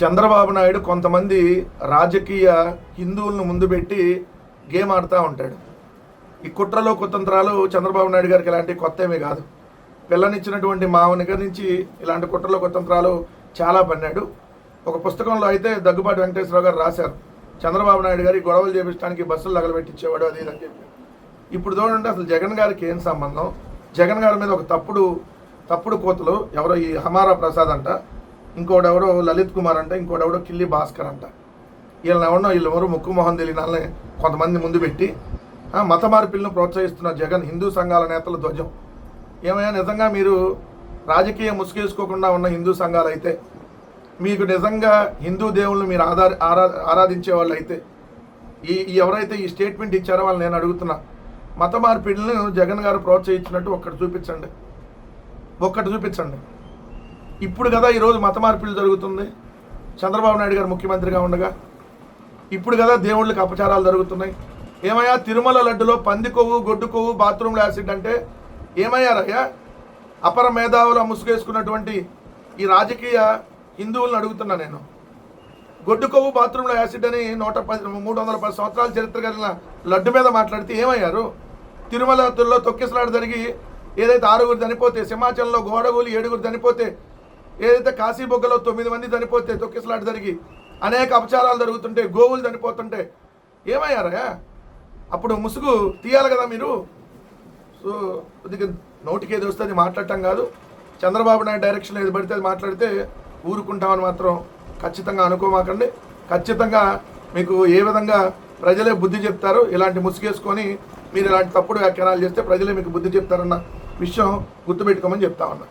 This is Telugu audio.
చంద్రబాబు నాయుడు కొంతమంది రాజకీయ హిందువులను ముందు పెట్టి గేమ్ ఆడుతూ ఉంటాడు. ఈ కుట్రలో కుతంత్రాలు చంద్రబాబు నాయుడు గారికి ఇలాంటి కొత్త ఏమీ కాదు. పిల్లనిచ్చినటువంటి మావని నుంచి ఇలాంటి కుట్రలో కుతంత్రాలు చాలా పన్నాడు. ఒక పుస్తకంలో అయితే దగ్గుబాటి వెంకటేశ్వరరావు గారు రాశారు, చంద్రబాబు నాయుడు గారి గొడవలు చేపించడానికి బస్సులు తగలబెట్టించేవాడు అది అని చెప్పి. ఇప్పుడు చూడండి, అసలు జగన్ గారికి ఏం సంబంధం? జగన్ గారి మీద ఒక తప్పుడు కోతలు ఎవరో ఈ హమారా ప్రసాద్ అంట, ఇంకోడెవరో లలిత్ కుమార్ అంట, ఇంకోడెవరో కిల్లి భాస్కర్ అంట. వీళ్ళెవరో ముక్కు మొహం తెలియని వాళ్ళని కొంతమంది ముందు పెట్టి మత మార్పిలను ప్రోత్సహిస్తున్న జగన్ హిందూ సంఘాల నేతల ధ్వజం. ఏమైనా నిజంగా మీరు రాజకీయ ముసుగేసుకోకుండా ఉన్న హిందూ సంఘాలు అయితే, మీకు నిజంగా హిందూ దేవుళ్ళని మీరు ఆరాధించే వాళ్ళు అయితే, ఎవరైతే ఈ స్టేట్మెంట్ ఇచ్చారో వాళ్ళు నేను అడుగుతున్నా, మత మార్పిడులను జగన్ గారు ప్రోత్సహించినట్టు ఒక్కటి చూపించండి. ఇప్పుడు కదా ఈరోజు మత మార్పిడులు జరుగుతుంది చంద్రబాబు నాయుడు గారు ముఖ్యమంత్రిగా ఉండగా. ఇప్పుడు కదా దేవుళ్ళకి అపచారాలు జరుగుతున్నాయి. ఏమయ్యా తిరుమల లడ్డులో పంది కొవ్వు, గొడ్డు కొవ్వు, బాత్రూంలో యాసిడ్ అంటే ఏమయ్యారయ్యా? అపర మేధావులు ముసుగేసుకున్నటువంటి ఈ రాజకీయ హిందువులను అడుగుతున్నా నేను. గొడ్డు కొవ్వు, బాత్రూంలో యాసిడ్ అని 310 సంవత్సరాల చరిత్ర కలిగిన లడ్డు మీద మాట్లాడితే ఏమయ్యారు? తిరుమలలో తొక్కిసలాట జరిగి ఏదైతే 6 చనిపోతే, సింహాచలంలో గోడగూలి 7 చనిపోతే, ఏదైతే కాశీబొగ్గలో 9 మంది చనిపోతే తొక్కిసలాట జరిగి అనేక అపచారాలు జరుగుతుంటే, గోవులు చనిపోతుంటే ఏమయ్యారా? అప్పుడు ముసుగు తీయాలి కదా మీరు. సో కొద్దిగా నోటికి ఏది వస్తే అది మాట్లాడటం కాదు. చంద్రబాబు నాయుడు డైరెక్షన్లో ఏది పడితే అది మాట్లాడితే ఊరుకుంటామని మాత్రం ఖచ్చితంగా అనుకోమాకండి. ఖచ్చితంగా మీకు ఏ విధంగా ప్రజలే బుద్ధి చెప్తారు. ఇలాంటి ముసుగేసుకొని మీరు ఇలాంటి తప్పుడు వ్యాఖ్యానాలు చేస్తే ప్రజలే మీకు బుద్ధి చెప్తారన్న విషయం గుర్తుపెట్టుకోమని చెప్తా ఉన్నా.